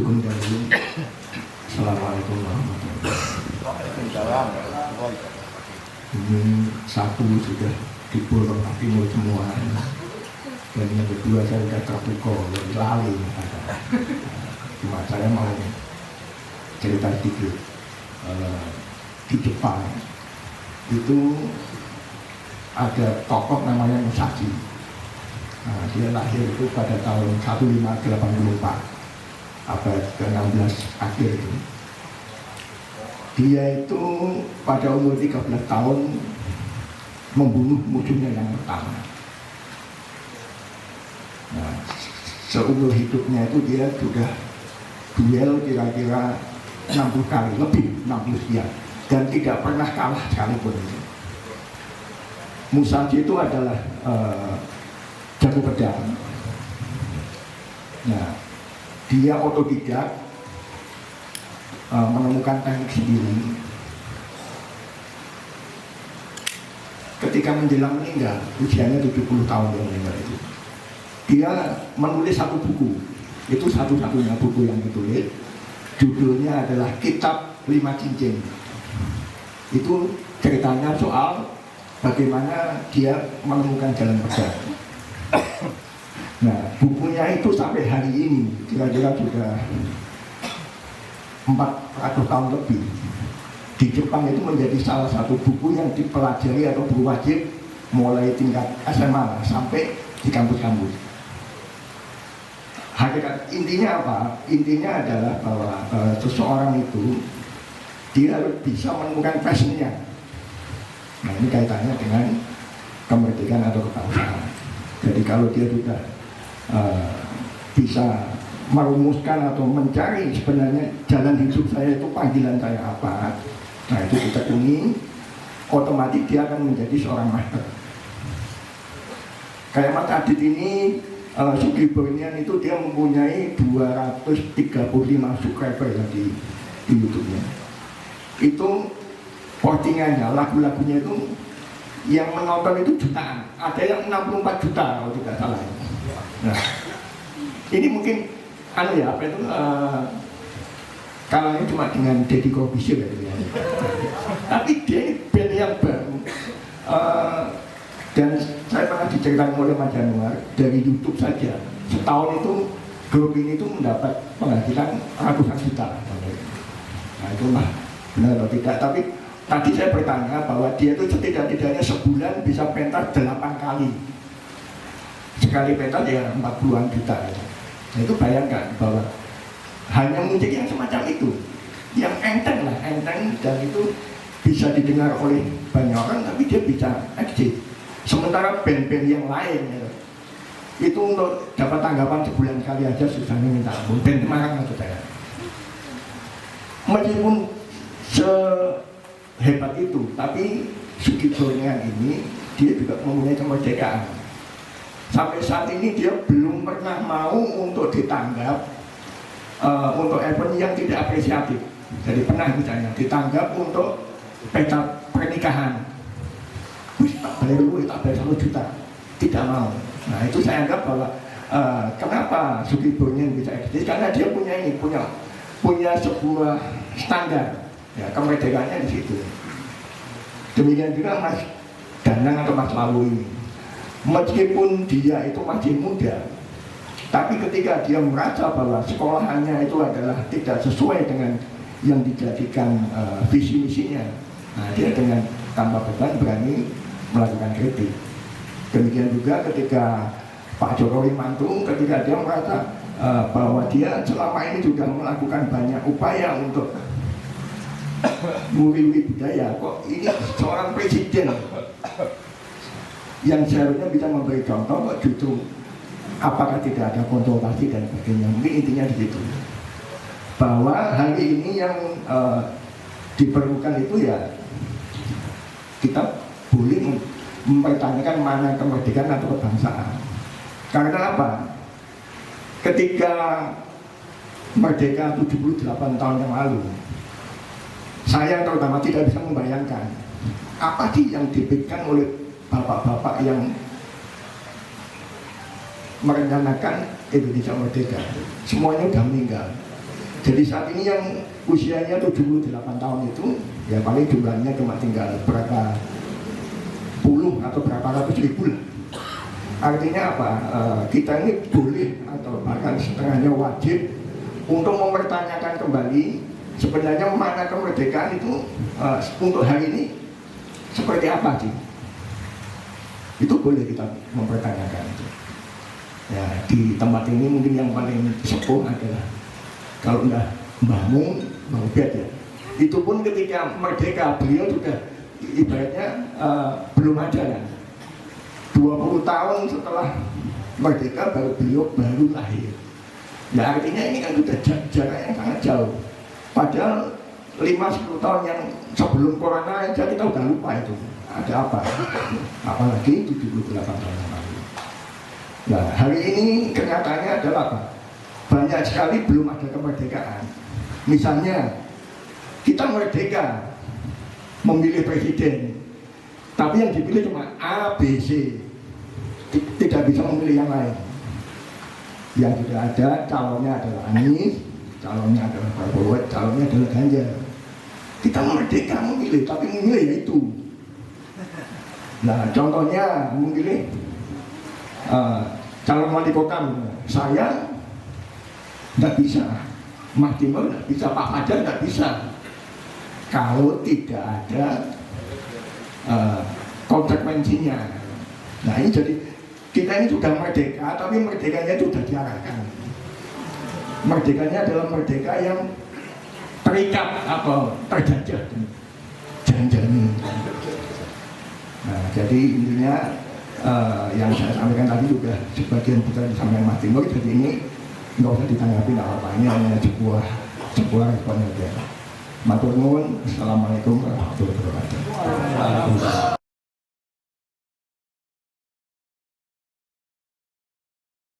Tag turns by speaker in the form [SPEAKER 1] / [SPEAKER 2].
[SPEAKER 1] Sugeng Dalu. Assalamualaikum warahmatullahi wabarakatuh. Ini satu sudah diborong timur semua, dan yang kedua saya sudah terpukul lalu. Cuma saya mau cerita sedikit. Di Jepang itu ada tokoh namanya Musashi. Nah, dia lahir itu pada tahun 1584, abad ke-16 akhir itu. Dia itu pada umur 13 tahun membunuh musuhnya yang pertama. Nah, seumur hidupnya itu dia sudah duel kira-kira 60 kali, lebih 60 sekian, dan tidak pernah kalah sekalipun. Musashi itu adalah jago pedang. Nah, dia otodidak menemukan teknik sendiri. Ketika menjelang meninggal, usianya 70 tahun yang meninggal itu, dia menulis satu buku. Itu satu-satunya buku yang ditulis. Judulnya adalah Kitab 5 Cincin. Itu ceritanya soal bagaimana dia menemukan jalan pedang. Nah, bukunya itu sampai hari ini kira-kira sudah 400 tahun lebih. Di Jepang itu menjadi salah satu buku yang dipelajari atau buku wajib mulai tingkat SMA sampai di kampus-kampus. Hakikat intinya apa? Intinya adalah bahwa seseorang itu dia harus bisa menemukan passionnya. Nah, ini kaitannya dengan kemerdekaan atau kebangsaan. Jadi kalau dia sudah bisa merumuskan atau mencari sebenarnya jalan hidup saya itu, panggilan saya apa, nah itu ditekuni, otomatis dia akan menjadi seorang master. Kayak Mas Adit ini, Sugibornian itu dia mempunyai 235 subscriber di YouTube-nya. Itu postingannya, lagu-lagunya itu yang menonton itu jutaan, ada yang 64 juta kalau tidak salah. Nah, ini mungkin kalahnya cuma dengan Deddy Corbuzier ya. Tapi dia ini band yang baru, dan saya pernah diceritakan oleh Mas Januar, dari YouTube saja setahun itu grup ini tuh mendapat penghasilan ratusan juta. Nah, itu mah benar atau tidak, tapi tadi saya bertanya bahwa dia itu setidak-tidaknya sebulan bisa pentas 8 kali. Sekali pentas ya 40-an juta. Nah, itu bayangkan bahwa hanya musik yang semacam itu, yang enteng lah, enteng, dan itu bisa didengar oleh banyak orang, tapi dia bisa exit. Sementara band-band yang lain ya, itu untuk dapat tanggapan sebulan sekali aja susahnya minta ampun. Band Semarang maksud saya. Meskipun hebat itu, tapi Sugibornian ini dia juga mempunyai kemerdekaan. Sampai saat ini dia belum pernah mau untuk ditanggap untuk event yang tidak apresiatif. Jadi pernah misalnya ditanggap untuk pesta pernikahan, tak bayar dulu, tak bayar 1 juta, tidak mau. Nah, itu saya anggap bahwa kenapa Sugibornian bisa eksis, karena dia punya sebuah standar. Ya, kemerdekaannya di situ. Demikian juga Mas Danang atau Mas Lawu ini, meskipun dia itu masih muda, tapi ketika dia merasa bahwa sekolahannya itu adalah tidak sesuai dengan yang dijadikan visi misinya, nah dia dengan tanpa beban berani melakukan kritik. Demikian juga ketika Pak Jokowi Mantung, ketika dia merasa bahwa dia selama ini sudah melakukan banyak upaya untuk mewili budaya, kok ini seorang presiden yang seharusnya bisa memberi contoh, kok justru apakah tidak ada konsultasi dan sebagainya. Mungkin intinya di situ, bahwa hari ini yang diperlukan itu ya kita boleh mempertanyakan mana kemerdekaan atau kebangsaan. Karena apa? Ketika merdeka 78 tahun yang lalu, saya terutama tidak bisa membayangkan apa sih yang dipikirkan oleh bapak-bapak yang merencanakan Indonesia merdeka. Semuanya sudah meninggal. Jadi saat ini yang usianya 78 tahun itu ya paling jumlahnya cuma tinggal berapa puluh atau berapa ratus ribu lah. Artinya apa? Kita ini boleh atau bahkan setengahnya wajib untuk mempertanyakan kembali sebenarnya mana kemerdekaan itu untuk hari ini seperti apa sih? Itu boleh kita mempertanyakan itu. Ya, di tempat ini mungkin yang paling sepuh adalah kalau enggak Mbahmu, Mbah Ubed ya. Itu pun ketika merdeka beliau sudah ibaratnya belum ada ya. 20 tahun setelah merdeka beliau baru lahir. Ya artinya ini kan sudah jarak yang sangat jauh. Padahal 5-10 tahun yang sebelum corona aja kita udah lupa itu ada apa. Apalagi 78 tahun yang lalu. Nah hari ini kenyataannya adalah apa? Banyak sekali belum ada kemerdekaan. Misalnya kita merdeka memilih presiden, tapi yang dipilih cuma A, B, C, tidak bisa memilih yang lain. Yang sudah ada calonnya adalah Anies, calonnya adalah Prabowo, calonnya adalah Ganjar. Kita merdeka memilih, tapi memilih ya itu. Nah contohnya memilih calon wali kota, saya tidak bisa, Mas Timur tidak bisa, Pak Fajar tidak bisa kalau tidak ada konsekuensinya. Nah ini jadi kita ini sudah merdeka, tapi merdekanya itu sudah diarahkan. Merdekanya adalah merdeka yang terikat atau terjajah jangan-jangan. Nah jadi intinya yang saya sampaikan tadi juga sebagian besar disampaikan Mas Timur, jadi ini nggak usah ditanggapi apa-apa, ini hanya sebuah respon saja. Matur nuwun, assalamualaikum warahmatullahi wabarakatuh.